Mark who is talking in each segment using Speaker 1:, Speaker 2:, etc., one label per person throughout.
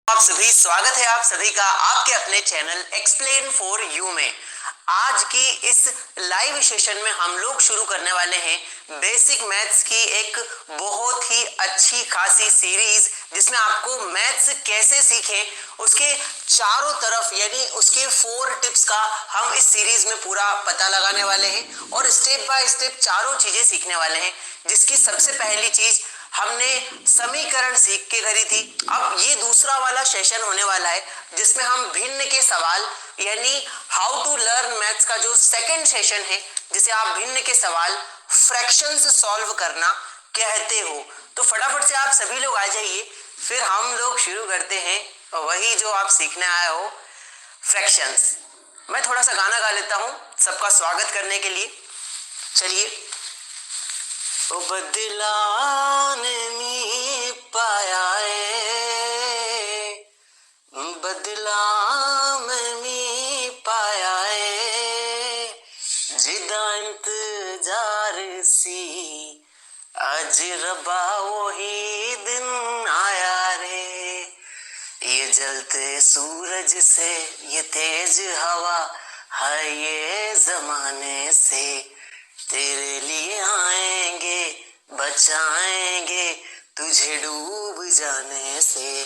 Speaker 1: आप सभी स्वागत है आप सभी का आपके अपने चैनल एक्सप्लेन फॉर यू में। आज की इस लाइव सेशन में हम लोग शुरू करने वाले हैं बेसिक मैथ्स की एक बहुत ही अच्छी खासी सीरीज, जिसमें आपको मैथ्स कैसे सीखें उसके चारों तरफ यानी उसके 4 टिप्स का हम इस सीरीज में पूरा पता लगाने वाले हैं और स्टेप बाय स्टेप चारों चीजें सीखने वाले हैं। जिसकी सबसे पहली चीज हमने समीकरण सीख के करी थी। अब ये दूसरा वाला सेशन होने वाला है जिसमें हम भिन्न के सवाल यानी हाउ टू लर्न मैथ्स का जो सेकंड सेशन है, जिसे आप भिन्न के सवाल फ्रैक्शंस सॉल्व करना कहते हो। तो फटाफट से आप सभी लोग आ जाइए, फिर हम लोग शुरू करते हैं वही जो आप सीखने आए हो, फ्रैक्शंस। मैं थोड़ा सा गाना गा लेता हूँ सबका स्वागत करने के लिए। चलिए। ओ बदलाने में पाया है, बदला में पाया है, जिदा इंतजार सी आज रबा वही दिन आया रे। ये जलते सूरज से ये तेज हवा है, ये जमाने से तेरे लिए आएंगे बचाएंगे तुझे डूब जाने से।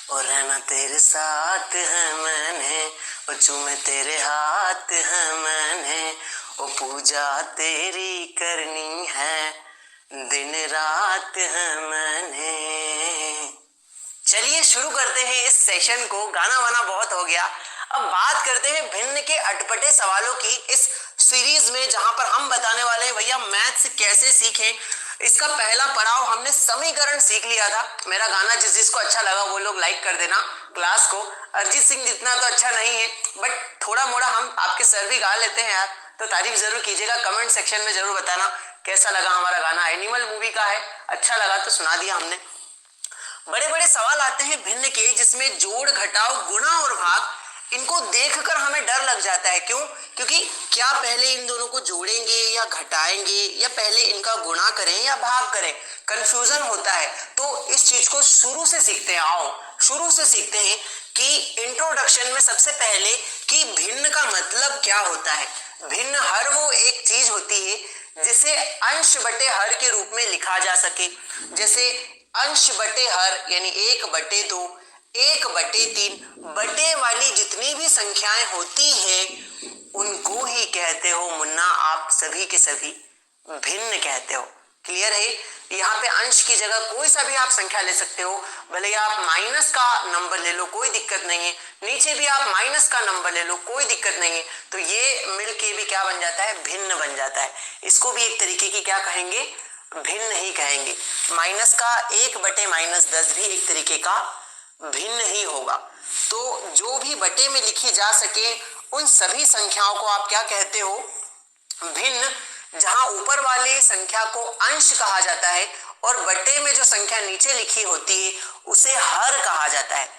Speaker 1: और रहना तेरे साथ है मैंने, और चूमे तेरे हाथ है मैंने, और पूजा तेरी करनी है दिन रात है मैंने। चलिए शुरू करते हैं इस सेशन को। गाना वाना बहुत हो गया, अब बात करते हैं भिन्न के अटपटे सवालों की इस सीरीज में, जहां पर हम बताने वाले हैं भैया मैथ्स कैसे सीखें। इसका पहला पड़ाव हमने समीकरण सीख लिया था। मेरा गाना जिसको अच्छा लगा वो लोग लाइक कर देना क्लास को। अरिजीत सिंह जितना तो अच्छा नहीं है, बट थोड़ा मोड़ा हम आपके सर भी गा लेते हैं यार, तो तारीफ जरूर कीजिएगा। कमेंट सेक्शन में जरूर बताना कैसा लगा हमारा गाना। एनिमल मूवी का है, अच्छा लगा तो सुना दिया हमने। बड़े बड़े सवाल आते हैं भिन्न के, जिसमें जोड़ घटाव गुणा और भाग, इनको देखकर हमें डर लग जाता है। क्यों? क्योंकि क्या पहले इन दोनों को जोड़ेंगे या घटाएंगे, या पहले इनका गुणा करें या भाग करें, कंफ्यूजन होता है। तो इस चीज को शुरू से सीखते हैं। आओ शुरू से सीखते हैं कि इंट्रोडक्शन में सबसे पहले कि भिन्न का मतलब क्या होता है। भिन्न हर वो एक चीज होती है जिसे अंश बटे हर के रूप में लिखा जा सके। जैसे अंश बटे हर यानी 1/2, 1/3, बटे वाली जितनी भी संख्याएं होती हैं उनको ही कहते हो मुन्ना आप सभी के सभी भिन्न कहते हो। क्लियर है? यहाँ पे अंश की जगह कोई सा भी आप संख्या ले सकते हो, भले आप माइनस का नंबर ले लो कोई दिक्कत नहीं है, नीचे भी आप माइनस का नंबर ले लो कोई दिक्कत नहीं है। तो ये मिलके भी क्या बन जाता है? भिन्न बन जाता है। इसको भी एक तरीके की क्या कहेंगे? भिन्न ही कहेंगे। माइनस का 1/-10 भी एक तरीके का भिन्न ही होगा। तो जो भी बटे में लिखी जा सके उन सभी संख्याओं को आप क्या कहते हो? भिन्न। जहां ऊपर वाले संख्या को अंश कहा जाता है और बटे में जो संख्या नीचे लिखी होती है उसे हर कहा जाता है।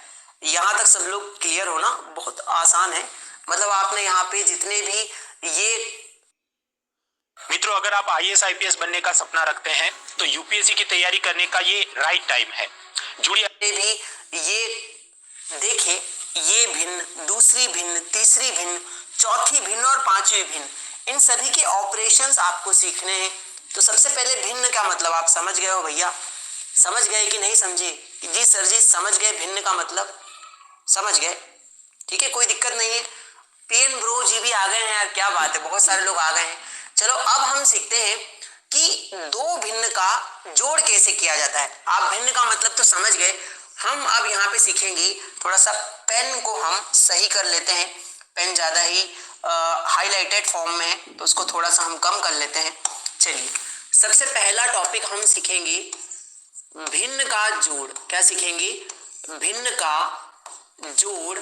Speaker 1: यहां तक सब लोग क्लियर हो ना? बहुत आसान है। मतलब आपने यहाँ पे जितने भी ये
Speaker 2: मित्रों, अगर आप आईएएस आईपीएस बनने का सपना रखते हैं तो यूपीएससी की तैयारी करने का ये राइट टाइम है। जुड़िए
Speaker 1: भी ये देखें, ये भिन्न, दूसरी भिन्न, तीसरी भिन्न, चौथी भिन्न और पांचवी भिन्न, इन सभी के ऑपरेशंस आपको सीखने हैं। तो सबसे पहले भिन्न का मतलब आप समझ गए हो भैया? समझ गए कि नहीं समझे? जी सर जी समझ गए भिन्न का मतलब? समझ गए? ठीक है, कोई दिक्कत नहीं है। पीएन ब्रो जी भी आ गए हैं यार, क्या बात है, बहुत सारे लोग आ गए हैं। चलो अब हम सीखते हैं कि दो भिन्न का जोड़ कैसे किया जाता है। आप भिन्न का मतलब तो समझ गए। हम अब यहाँ पे सीखेंगे, थोड़ा सा पेन को हम सही कर लेते हैं। पेन ज़्यादा ही हाईलाइटेड फॉर्म में है तो उसको थोड़ा सा हम कम कर लेते हैं। चलिए सबसे पहला टॉपिक हम सीखेंगे भिन्न का जोड़। क्या सीखेंगे? भिन्न का जोड़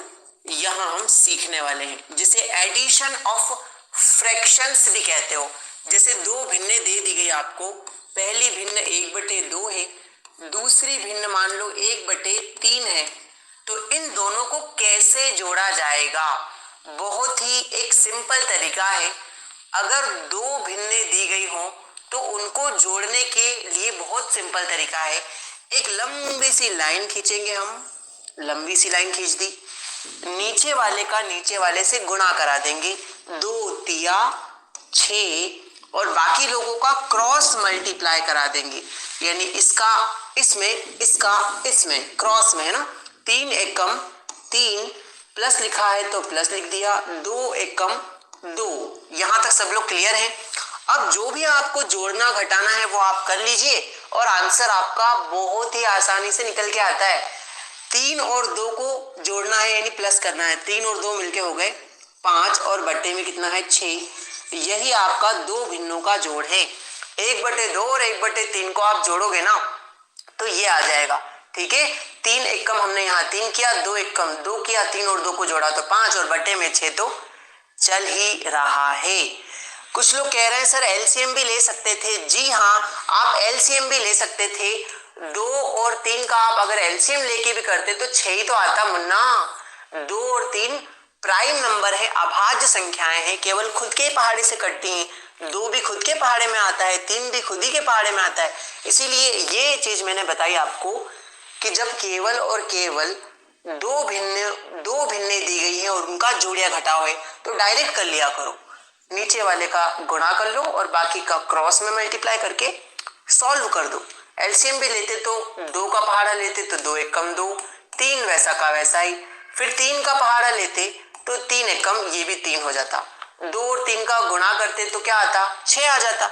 Speaker 1: यहाँ हम सीखने वाले हैं, जिसे एडिशन ऑफ फ्रैक्शंस भी कहते हो। जैसे दो भिन्ने दे दी गई आपको, पहली भिन्न 1/2 है, दूसरी भिन्न मान लो 1/3 है। तो इन दोनों को कैसे जोड़ा जाएगा? बहुत ही एक सिंपल तरीका है। अगर दो भिन्ने दी गई हो तो उनको जोड़ने के लिए बहुत सिंपल तरीका है। एक लंबी सी लाइन खींचेंगे हम, लंबी सी लाइन खींच दी, नीचे वाले का नीचे वाले से गुणा करा देंगे, 2 तिया 6 और बाकी लोगों का क्रॉस मल्टीप्लाई करा देंगे, यानी इसका इसमें इसका इसमें क्रॉस में है ना, 3 एकम 3 प्लस लिखा है तो प्लस लिख दिया, 2 एकम 2। यहां तक सब लोग क्लियर हैं। अब जो भी आपको जोड़ना घटाना है वो आप कर लीजिए और आंसर आपका बहुत ही आसानी से निकल के आता है। 3 और 2 को जोड़ना है यानी प्लस करना है, 3 और 2 मिलके हो गए 5 और बट्टे में कितना है 6। यही आपका दो भिन्नों का जोड़ है। 1/2 और 1/3 को आप जोड़ोगे ना तो ये आ जाएगा, ठीक है। 3 एकम हमने यहाँ 3 किया, 2 एकम 2 किया, 3 और 2 को जोड़ा तो 5 और बट्टे में 6 तो चल ही रहा है। कुछ लोग कह रहे हैं सर एलसीएम भी ले सकते थे। जी हाँ, आप एलसीएम भी ले सकते थे। 2 और 3 का आप अगर एलसीएम लेके भी करते तो 6 ही तो आता मुन्ना। 2 और 3 प्राइम नंबर है, अभाज्य संख्याएं हैं, केवल खुद के पहाड़े से कटती हैं। 2 भी खुद के पहाड़े में आता है, 3 भी खुद ही के पहाड़े में आता है। इसीलिए ये चीज मैंने बताई आपको कि जब केवल और केवल दो भिन्ने दी गई है और उनका जोड़िया घटाओ है तो डायरेक्ट कर लिया करो, नीचे वाले का गुणा कर लो और बाकी का क्रॉस में मल्टीप्लाई करके सॉल्व कर दो। एलसीएम भी लेते तो 2 का पहाड़ा लेते तो 2 एकम 2, 3 वैसा का वैसा ही, फिर 3 का पहाड़ा लेते तो 3 एकम ये भी 3 हो जाता, 2 और 3 का गुणा करते तो क्या आता 6 आ जाता।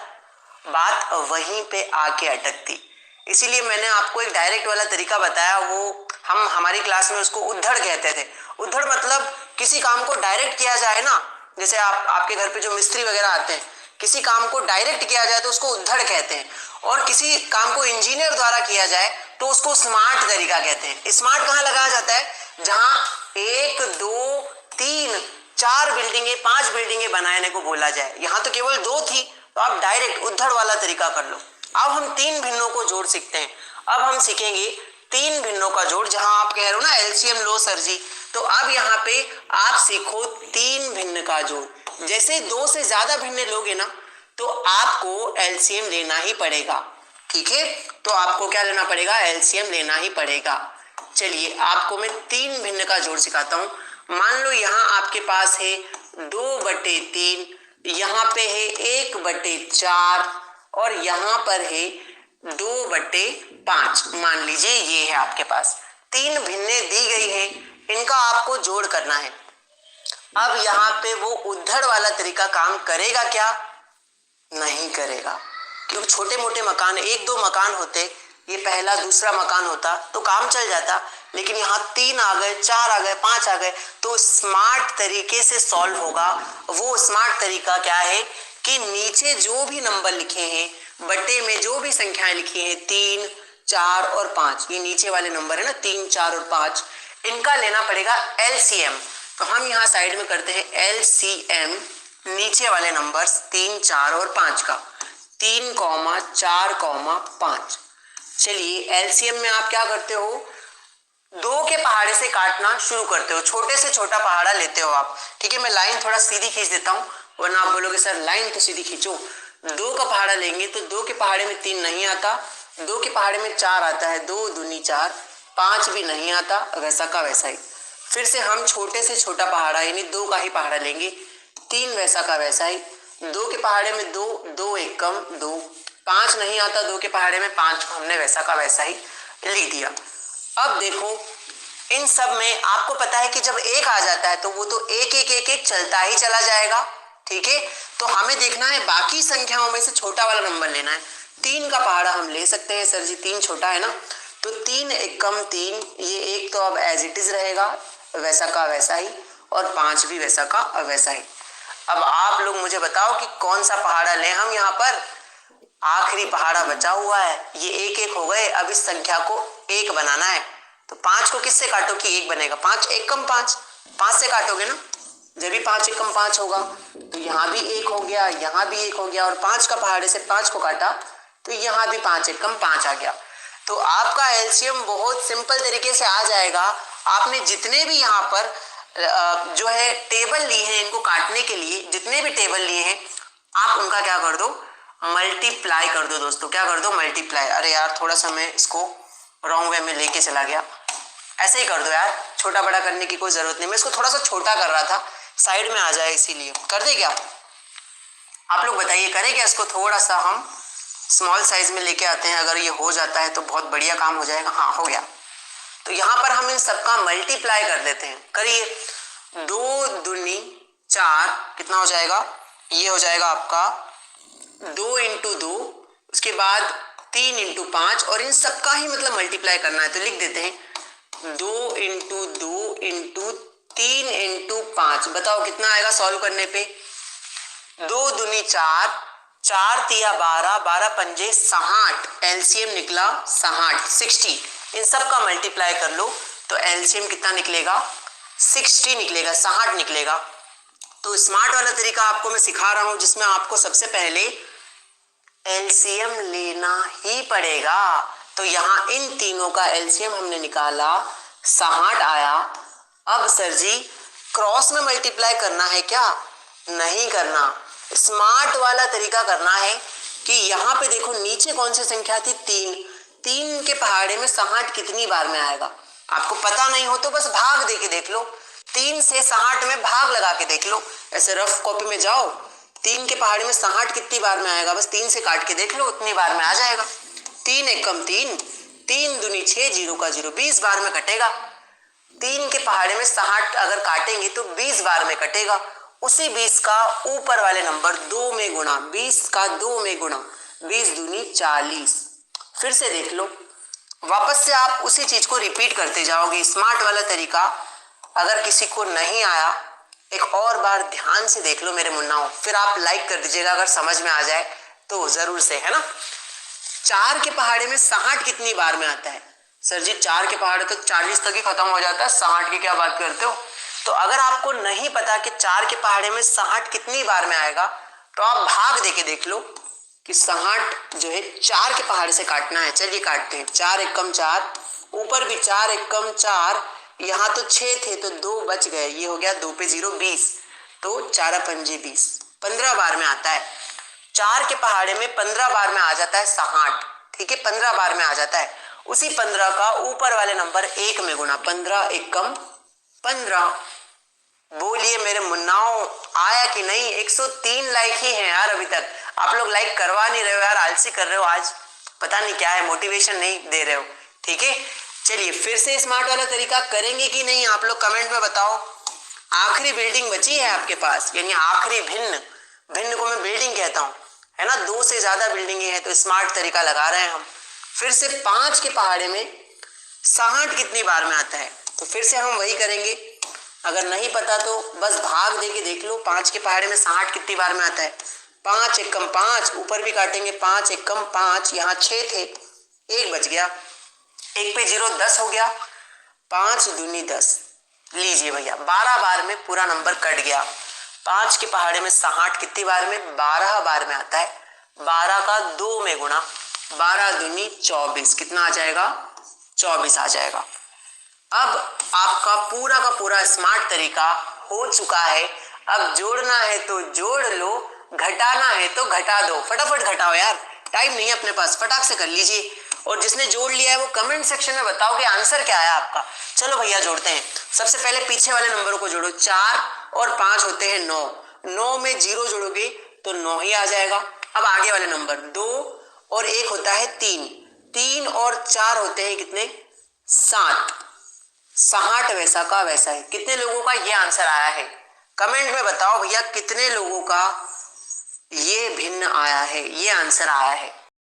Speaker 1: बात वहीं पे आके अटकती। इसीलिए मैंने आपको एक डायरेक्ट वाला तरीका बताया, वो हम हमारी क्लास में उसको उद्धड़ कहते थे। उद्धड़ मतलब किसी काम को डायरेक्ट किया जाए ना, जैसे आपके घर पे जो मिस्त्री वगैरह आते हैं, किसी काम को डायरेक्ट किया जाए तो उसको उद्धड़ कहते हैं, और किसी काम को इंजीनियर द्वारा किया जाए तो उसको स्मार्ट तरीका कहते हैं। स्मार्ट कहाँ लगाया जाता है, जहां 1 2 3 4 बिल्डिंगे 5 बिल्डिंगे बनाने को बोला जाए। यहाँ तो केवल 2 थी तो आप डायरेक्ट उद्धड़ वाला तरीका कर लो। अब हम 3 भिन्नों को जोड़ सीखते हैं। अब हम सीखेंगे 3 भिन्नों का जोड़, जहां आप कह रहे हो ना एलसीएम लो सर जी, तो अब यहाँ पे आप सीखो 3 भिन्न का जोड़। जैसे 2 से ज्यादा भिन्न लोगे ना तो आपको एलसीएम लेना ही पड़ेगा, ठीक है। तो आपको क्या लेना पड़ेगा, एलसीएम लेना ही पड़ेगा। चलिए आपको मैं 3 भिन्न का जोड़ सिखाता हूँ। मान लो यहाँ आपके पास है 2/3, यहाँ पे है 1/4 और यहाँ पर है 2/5। मान लीजिए ये है आपके पास 3 भिन्ने दी गई है, इनका आपको जोड़ करना है। अब यहाँ पे वो उद्धड़ वाला तरीका काम करेगा क्या, नहीं करेगा, क्योंकि छोटे मोटे मकान 1-2 मकान होते, ये पहला दूसरा मकान होता तो काम चल जाता, लेकिन यहाँ 3 आ गए 4 आ गए 5 आ गए, तो स्मार्ट तरीके से सॉल्व होगा। वो स्मार्ट तरीका क्या है कि नीचे जो भी नंबर लिखे हैं, बट्टे में जो भी संख्याएं लिखी हैं 3 4 और 5, ये नीचे वाले नंबर है ना 3 4 और 5, इनका लेना पड़ेगा एलसीएम। तो हम यहाँ साइड में करते हैं एलसीएम नीचे वाले नंबर्स 3 4 और 5 का, 3, 4, 5। चलिए एलसीएम में आप क्या करते हो, 2 के पहाड़े से काटना शुरू करते हो, छोटे से छोटा पहाड़ा लेते हो आप, ठीक है। मैं लाइन थोड़ा सीधी खींच देता हूँ, वरना आप बोलोगे सर लाइन तो सीधी खींचो। 2 का पहाड़ा लेंगे तो 2 के पहाड़े में 3 नहीं आता, 2 के पहाड़े में 4 आता है, 2 दूनी 4, 5 भी नहीं आता, वैसा का वैसा ही। फिर से हम छोटे से छोटा पहाड़ा यानी 2 का ही पहाड़ा लेंगे, 3 वैसा का वैसा ही, 2 के पहाड़े में 2, 2 एकम 2, 5 नहीं आता 2 के पहाड़े में, 5 को हमने वैसा का वैसा ही लिख दिया। अब देखो इन सब में आपको पता है कि जब 1 आ जाता है तो वो तो 1 1 1 1 चलता ही चला जाएगा, ठीक है। तो हमें देखना है बाकी संख्याओं में से छोटा वाला नंबर लेना है। 3 का पहाड़ा हम ले सकते हैं, सर जी 3 छोटा है ना, तो 3 एकम 3, ये 1 तो अब एज इट इज रहेगा वैसा का वैसा ही, और 5 भी वैसा का वैसा ही। अब आप लोग मुझे बताओ कि कौन सा पहाड़ा लें हम, यहाँ पर आखिरी पहाड़ा बचा हुआ है, ये 1 1 हो गए। अब इस संख्या को 1 बनाना है तो 5 को किससे काटो कि 1 बनेगा, 5 एकम 5, 5 से काटोगे ना, जब भी 5 एकम 5 होगा तो यहाँ भी 1 हो गया, यहाँ भी 1 हो गया, और 5 का पहाड़े से 5 को काटा तो यहाँ भी 5 एकम 5 आ गया। तो आपका एलसीएम बहुत सिंपल तरीके से आ जाएगा। आपने जितने भी यहाँ पर जो है टेबल लिए हैं, इनको काटने के लिए जितने भी टेबल लिए हैं आप उनका क्या कर दो, मल्टीप्लाई कर दो दोस्तों। क्या कर दो, मल्टीप्लाई। अरे यार थोड़ा सा मैं इसको रॉन्ग वे में लेके चला गया, ऐसे ही कर दो यार, छोटा बड़ा करने की कोई जरूरत नहीं। मैं इसको थोड़ा सा छोटा कर रहा था, साइड में आ जाए इसीलिए। कर दे क्या? आप लोग बताइए, करें क्या इसको? थोड़ा सा हम स्मॉल साइज में लेके आते हैं, अगर ये हो जाता है तो बहुत बढ़िया काम हो जाएगा। हाँ हो गया। तो यहाँ पर हम इन सबका मल्टीप्लाई कर लेते हैं। करिए, 2 दूनी 4 कितना हो जाएगा? ये हो जाएगा आपका 2 इंटू 2, उसके बाद 3 इंटू 5, और इन सबका ही मतलब मल्टीप्लाई करना है। तो लिख देते हैं 2 इंटू 2 इंटू 3 इंटू 5। बताओ कितना आएगा सॉल्व करने पे? 2 दूनी 4, 4 तिया 12, 12 पंजे 60, एलसीएम निकला 60, 60। इन सब का मल्टीप्लाई कर लो तो एलसीएम कितना निकलेगा? 60 निकलेगा, 60 निकलेगा। तो स्मार्ट वाला तरीका आपको मैं सिखा रहा हूं, जिसमें आपको सबसे पहले एलसीएम लेना ही पड़ेगा। तो यहाँ इन तीनों का एलसीएम हमने निकाला, 60 आया। अब सर जी क्रॉस में मल्टीप्लाई करना है क्या? नहीं करना, स्मार्ट वाला तरीका करना है कि यहाँ पे देखो नीचे कौन सी संख्या थी? 3। 3 के पहाड़े में 60 कितनी बार में आएगा? आपको पता नहीं हो तो बस भाग दे के देख लो, 3 से 60 में भाग लगा के देख लो। ऐसे रफ कॉपी में जाओ, 3 के पहाड़े में 60 कितनी बार में आएगा? बस 3 से काट के देख लो, उतनी बार में आ जाएगा। 3 एकम 3, 3 दूनी 6, 0 का 0, 20 बार में कटेगा। 3 के पहाड़े में 60 अगर काटेंगे तो 20 बार में कटेगा। उसी 20 का ऊपर वाले नंबर 2 में गुणा, 20 का 2 में गुणा, 20 दूनी 40। फिर से देख लो, वापस से आप उसी चीज को रिपीट करते जाओगे। स्मार्ट वाला तरीका अगर किसी को नहीं आया, एक और बार ध्यान से देख लो मेरे मुन्नाओं, फिर आप लाइक कर दीजिएगा अगर समझ में आ जाए तो जरूर से, है ना। 4 के पहाड़े में 60 कितनी बार में आता है? सर जी 4 के पहाड़े तो 40 तक ही खत्म हो जाता है, 60 की क्या बात करते हो? तो अगर आपको नहीं पता कि 4 के पहाड़े में 60 कितनी बार में आएगा, तो आप भाग दे के देख लो कि 60 जो है 4 के पहाड़े से काटना है। चलिए काटते हैं। 4 एकम 4, ऊपर भी 4 एकम 4, यहाँ तो 6 थे तो 2 बच गए, ये हो गया 2 पे 0, 20, तो 4 पंजे 20, 15 बार में आता है। 4 के पहाड़े में 15 बार में आ जाता है 60, ठीक है, 15 बार में आ जाता है। उसी 15 का ऊपर वाले नंबर 1 में गुणा, 15 एकम 15। बोलिए मेरे मुन्नाओं, आया कि नहीं? 103 लाइक ही हैं यार अभी तक। आप लोग लाइक करवा नहीं रहे हो यार, आलसी कर रहे हो आज, पता नहीं क्या है, मोटिवेशन नहीं दे रहे हो, ठीक है। चलिए फिर से स्मार्ट वाला तरीका करेंगे कि नहीं, आप लोग कमेंट में बताओ। आखिरी बिल्डिंग बची है आपके पास, यानी आखिरी भिन्न, भिन्न को मैं बिल्डिंग कहता हूँ, है ना। 2 से ज्यादा बिल्डिंगें हैं तो स्मार्ट तरीका लगा रहे हैं हम। फिर से 5 के पहाड़े में 60 कितनी बार में आता है? तो फिर से हम वही करेंगे, अगर नहीं पता तो बस भाग दे के देख लो। 5 के पहाड़े में 60 कितनी बार में आता है? 5 एकम 5, ऊपर भी काटेंगे 5 एकम 5, यहाँ 6 थे, 1 बच गया, 1 पे 0, 10 हो गया, 5 दूनी 10। लीजिए भैया 12 बार में पूरा नंबर कट गया। 5 के पहाड़े में 60 कितनी बार में? 12 बार में आता है। 12 का 2 में गुणा, 12 दूनी 24, कितना आ जाएगा? 24 आ जाएगा। अब आपका पूरा का पूरा स्मार्ट तरीका हो चुका है। अब जोड़ना है तो जोड़ लो, घटाना है तो घटा दो। फटाफट घटाओ यार, टाइम नहीं है अपने पास, फटाक से कर लीजिए। और जिसने जोड़ लिया है वो कमेंट सेक्शन में बताओ कि आंसर क्या है आपका। चलो भैया जोड़ते हैं। सबसे पहले पीछे वाले नंबरों को जोड़ो। 4 और 5 होते हैं 9, 9 में 0 जोड़ोगे तो 9 ही आ जाएगा। अब आगे वाले नंबर 2 और 1 होता है 3, 3 और 4 होते हैं कितने? 7। 60 वैसा का वैसा है। कितने लोगों का ये आंसर आया है? कमेंट में बताओ भैया, कितने लोगों का ये भिन्न आया है, ये आंसर आया है।